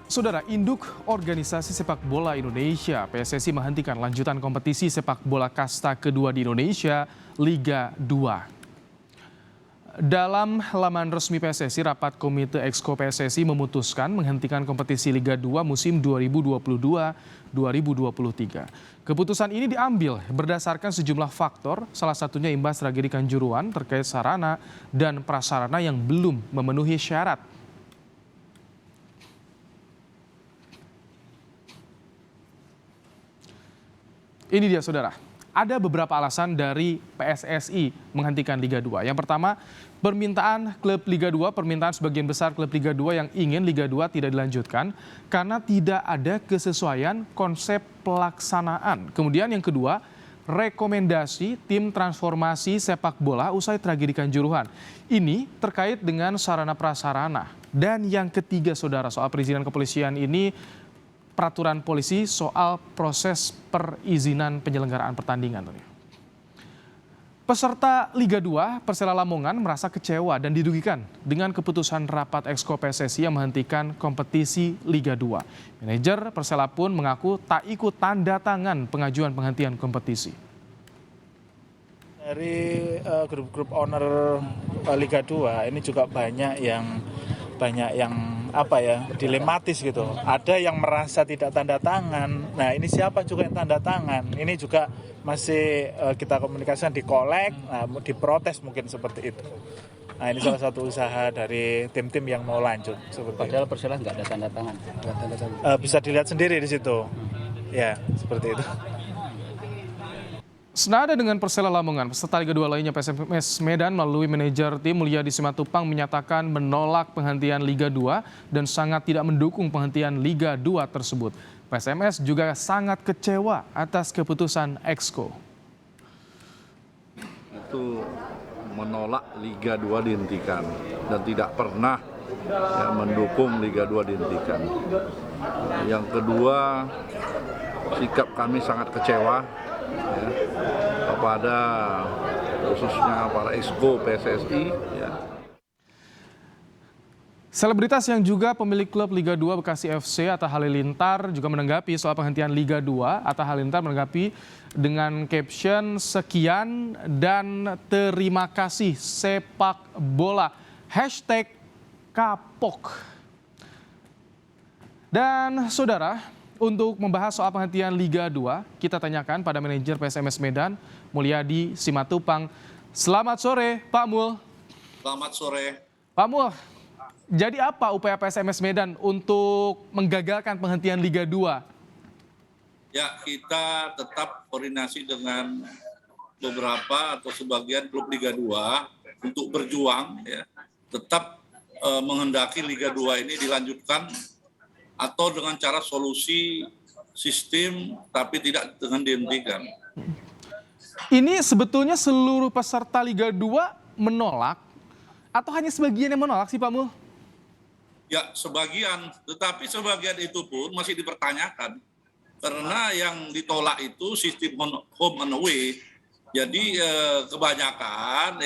Saudara, induk Organisasi Sepak Bola Indonesia (PSSI) menghentikan lanjutan kompetisi sepak bola kasta kedua di Indonesia, Liga 2. Dalam laman resmi PSSI, rapat Komite Exco PSSI memutuskan menghentikan kompetisi Liga 2 musim 2022-2023. Keputusan ini diambil berdasarkan sejumlah faktor, salah satunya imbas tragedi Kanjuruhan terkait sarana dan prasarana yang belum memenuhi syarat. Ini dia saudara, ada beberapa alasan dari PSSI menghentikan Liga 2. Yang pertama, permintaan klub Liga 2, permintaan sebagian besar klub Liga 2 yang ingin Liga 2 tidak dilanjutkan karena tidak ada kesesuaian konsep pelaksanaan. Kemudian yang kedua, rekomendasi tim transformasi sepak bola usai tragedi Kanjuruhan. Ini terkait dengan sarana prasarana. Dan yang ketiga saudara, soal perizinan kepolisian ini, peraturan polisi soal proses perizinan penyelenggaraan pertandingan. Peserta Liga 2, Persela Lamongan merasa kecewa dan dirugikan dengan keputusan rapat Exco PSSI yang menghentikan kompetisi Liga 2. Manajer Persela pun mengaku tak ikut tanda tangan pengajuan penghentian kompetisi. Dari grup-grup owner Liga 2 ini juga banyak yang dilematis gitu. Ada yang merasa tidak tanda tangan. Nah, ini siapa juga yang tanda tangan? Ini juga masih kita komunikasikan di kolek, diprotes mungkin seperti itu. Nah, ini salah satu usaha dari tim-tim yang mau lanjut. Padahal Persela nggak ada tanda tangan. Bisa dilihat sendiri di situ. Ya, seperti itu. Senada dengan Persela Lamongan, peserta Liga 2 lainnya PSMS Medan melalui manajer tim Mulyadi Simatupang menyatakan menolak penghentian Liga 2 dan sangat tidak mendukung penghentian Liga 2 tersebut. PSMS juga sangat kecewa atas keputusan Exco. Itu menolak Liga 2 dihentikan dan tidak pernah mendukung Liga 2 dihentikan. Yang kedua, sikap kami sangat kecewa kepada khususnya para Exco PSSI. Selebritas yang juga pemilik klub Liga 2 Bekasi FC Atta Halilintar juga menanggapi soal penghentian Liga 2. Atta Halilintar menanggapi dengan caption sekian dan terima kasih sepak bola #kapok. Dan saudara, untuk membahas soal penghentian Liga 2, kita tanyakan pada manajer PSMS Medan, Mulyadi Simatupang. Selamat sore, Pak Mul. Selamat sore. Pak Mul, jadi apa upaya PSMS Medan untuk menggagalkan penghentian Liga 2? Ya, kita tetap koordinasi dengan beberapa atau sebagian klub Liga 2 untuk berjuang, tetap menghendaki Liga 2 ini dilanjutkan atau dengan cara solusi sistem tapi tidak dengan dihentikan. Ini sebetulnya seluruh peserta Liga 2 menolak atau hanya sebagian yang menolak sih Pak Mul? Ya, sebagian, tetapi sebagian itu pun masih dipertanyakan. Karena yang ditolak itu sistem home and away. Jadi kebanyakan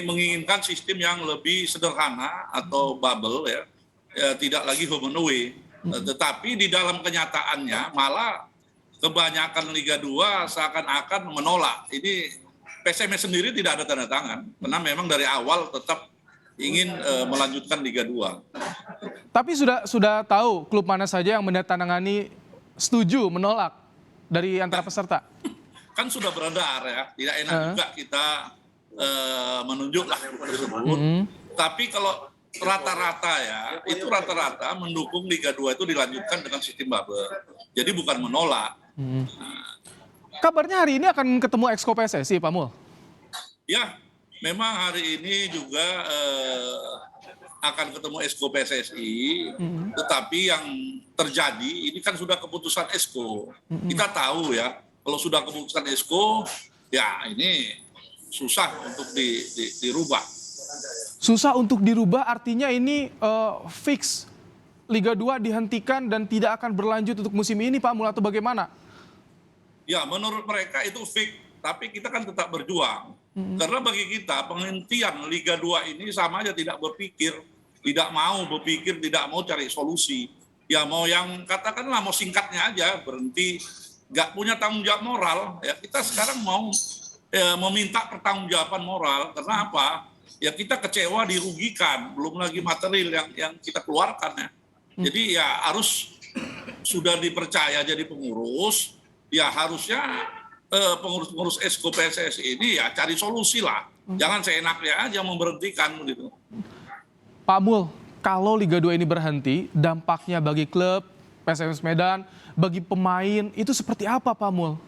menginginkan sistem yang lebih sederhana atau bubble tidak lagi home and away. Tetapi di dalam kenyataannya malah kebanyakan Liga 2 seakan-akan menolak. Ini PSMS sendiri tidak ada tanda tangan karena memang dari awal tetap ingin melanjutkan Liga 2. Tapi sudah tahu klub mana saja yang menandatangani setuju menolak dari antara peserta? Kan sudah beredar tidak enak juga kita menunjuklah tersebut. Tapi kalau rata-rata itu rata-rata mendukung Liga 2 itu dilanjutkan dengan sistem bubble. Jadi bukan menolak. Kabarnya hari ini akan ketemu Exco PSSI, Pak Mul? Ya, memang hari ini juga akan ketemu Exco PSSI, tetapi yang terjadi ini kan sudah keputusan Exco. Kita tahu kalau sudah keputusan Exco, ini susah untuk dirubah. Susah untuk dirubah artinya ini fix Liga 2 dihentikan dan tidak akan berlanjut untuk musim ini Pak Mul atau bagaimana? Ya, menurut mereka itu fix, tapi kita kan tetap berjuang. Karena bagi kita penghentian Liga 2 ini sama aja tidak berpikir. tidak mau berpikir, tidak mau cari solusi. Ya mau yang katakanlah mau singkatnya aja, berhenti, nggak punya tanggung jawab moral. Ya kita sekarang mau meminta pertanggungjawaban moral. Karena apa? Ya kita kecewa, dirugikan, belum lagi material yang kita keluarkan ya. Jadi ya harus sudah dipercaya jadi pengurus, ya harusnya pengurus-pengurus Esko PSSI ini ya cari solusi lah. Jangan seenaknya aja memberhentikan gitu. Pak Mul, kalau Liga 2 ini berhenti, dampaknya bagi klub, PSMS Medan, bagi pemain, itu seperti apa Pak Mul?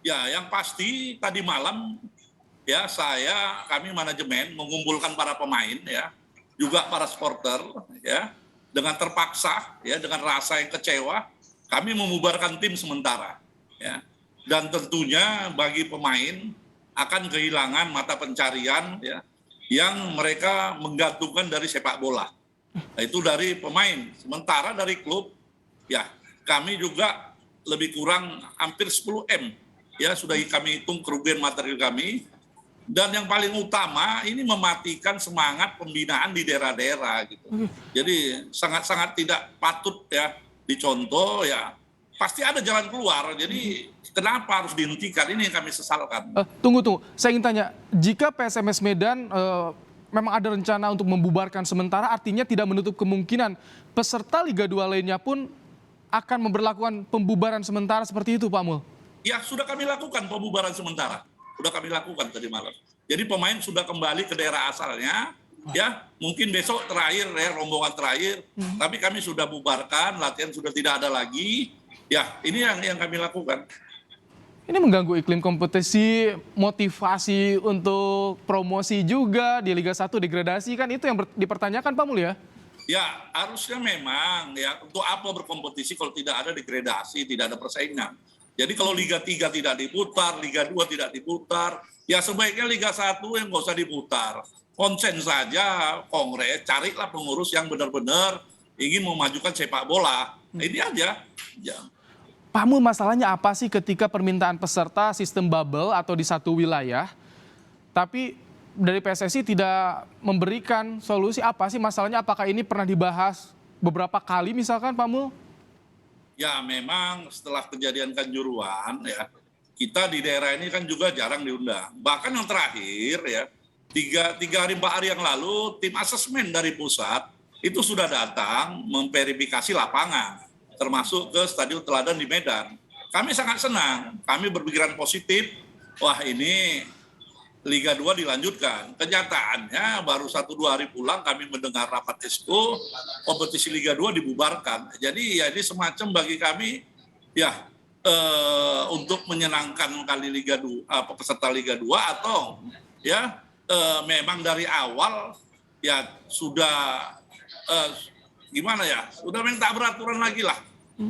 Ya yang pasti tadi malam ya kami manajemen mengumpulkan para pemain ya, juga para supporter ya, dengan terpaksa ya, dengan rasa yang kecewa kami membubarkan tim sementara ya. Dan tentunya bagi pemain akan kehilangan mata pencarian ya, yang mereka menggantungkan dari sepak bola. Nah, itu dari pemain. Sementara dari klub ya kami juga lebih kurang hampir 10 M ya, sudah kami hitung kerugian material kami. Dan yang paling utama ini mematikan semangat pembinaan di daerah-daerah gitu. Jadi sangat-sangat tidak patut ya dicontoh ya. Pasti ada jalan keluar. Jadi kenapa harus dihentikan? Ini yang kami sesalkan. Tunggu. Saya ingin tanya, jika PSMS Medan memang ada rencana untuk membubarkan sementara, artinya tidak menutup kemungkinan peserta Liga 2 lainnya pun akan memberlakukan pembubaran sementara seperti itu Pak Mul? Ya sudah kami lakukan pembubaran sementara. Sudah kami lakukan tadi malam. Jadi pemain sudah kembali ke daerah asalnya, ya mungkin besok terakhir ya, rombongan terakhir, tapi kami sudah bubarkan, latihan sudah tidak ada lagi. Ya ini yang kami lakukan. Ini mengganggu iklim kompetisi, motivasi untuk promosi juga di Liga 1 degradasi, kan itu yang dipertanyakan Pak Mul ya? Ya harusnya memang ya, untuk apa berkompetisi kalau tidak ada degradasi, tidak ada persaingan. Jadi kalau Liga 3 tidak diputar, Liga 2 tidak diputar, ya sebaiknya Liga 1 yang nggak usah diputar. Konsen saja kongres, carilah pengurus yang benar-benar ingin memajukan sepak bola. Ini aja. Ya. Pak Mul, masalahnya apa sih ketika permintaan peserta sistem bubble atau di satu wilayah, tapi dari PSSI tidak memberikan solusi? Apa sih masalahnya? Apakah ini pernah dibahas beberapa kali misalkan Pak Mul? Ya memang setelah kejadian Kanjuruhan ya, kita di daerah ini kan juga jarang diundang. Bahkan yang terakhir ya, 3 hari 4 hari yang lalu tim asesmen dari pusat itu sudah datang memverifikasi lapangan, termasuk ke Stadion Teladan di Medan. Kami sangat senang, kami berpikiran positif, wah ini Liga 2 dilanjutkan. Kenyataannya baru 1-2 hari pulang kami mendengar rapat Esko, kompetisi Liga 2 dibubarkan. Jadi ya ini semacam bagi kami ya untuk menyenangkan kali Liga 2, peserta Liga 2 atau ya memang dari awal ya sudah gimana ya, sudah memang tak beraturan lagi lah.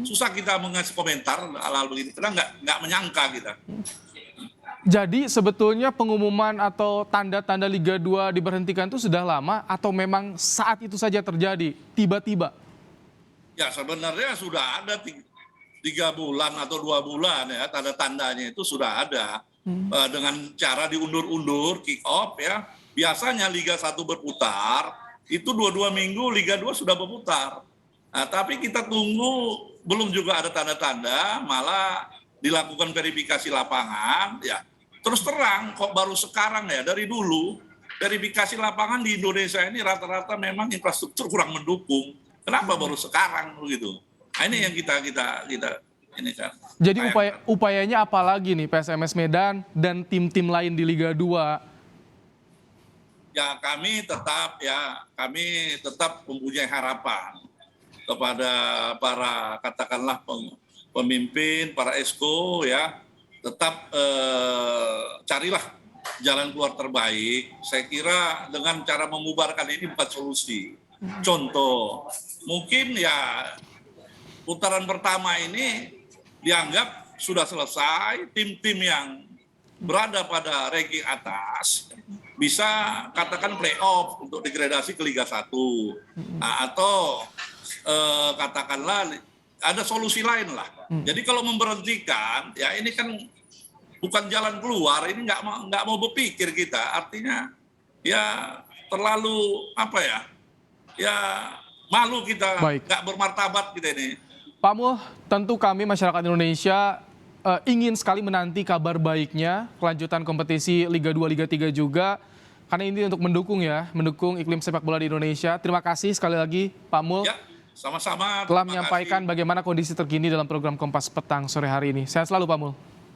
Susah kita mengasih komentar hal-hal begini, karena nggak menyangka kita. Jadi sebetulnya pengumuman atau tanda-tanda Liga 2 diberhentikan itu sudah lama atau memang saat itu saja terjadi, tiba-tiba? Ya sebenarnya sudah ada 3 bulan atau 2 bulan ya, tanda-tandanya itu sudah ada. Dengan cara diundur-undur, kick off ya. Biasanya Liga 1 berputar, itu 2 minggu Liga 2 sudah berputar. Nah, tapi kita tunggu, belum juga ada tanda-tanda, malah dilakukan verifikasi lapangan ya. Terus terang kok baru sekarang ya, dari dulu verifikasi lapangan di Indonesia ini rata-rata memang infrastruktur kurang mendukung. Kenapa baru sekarang begitu? Nah, ini yang kita ini kan. Jadi upayanya apa lagi nih PSMS Medan dan tim-tim lain di Liga 2? Ya kami tetap mempunyai harapan kepada para katakanlah pemimpin, para Esko ya, tetap carilah jalan keluar terbaik. Saya kira dengan cara membubarkan ini bukan solusi. Contoh, mungkin ya putaran pertama ini dianggap sudah selesai, tim-tim yang berada pada ranking atas bisa katakan playoff untuk degradasi ke Liga 1. Nah, atau katakanlah ada solusi lain lah. Jadi kalau memberhentikan, ya ini kan bukan jalan keluar, ini nggak mau berpikir kita. Artinya ya terlalu apa ya, ya malu kita, Baik. nggak bermartabat kita ini. Pak Mul, tentu kami masyarakat Indonesia ingin sekali menanti kabar baiknya, kelanjutan kompetisi Liga 2, Liga 3 juga. Karena ini untuk mendukung iklim sepak bola di Indonesia. Terima kasih sekali lagi Pak Mul Ya, sama-sama. telah terima menyampaikan kasih. bagaimana kondisi terkini dalam program Kompas Petang sore hari ini. Sehat selalu Pak Mul.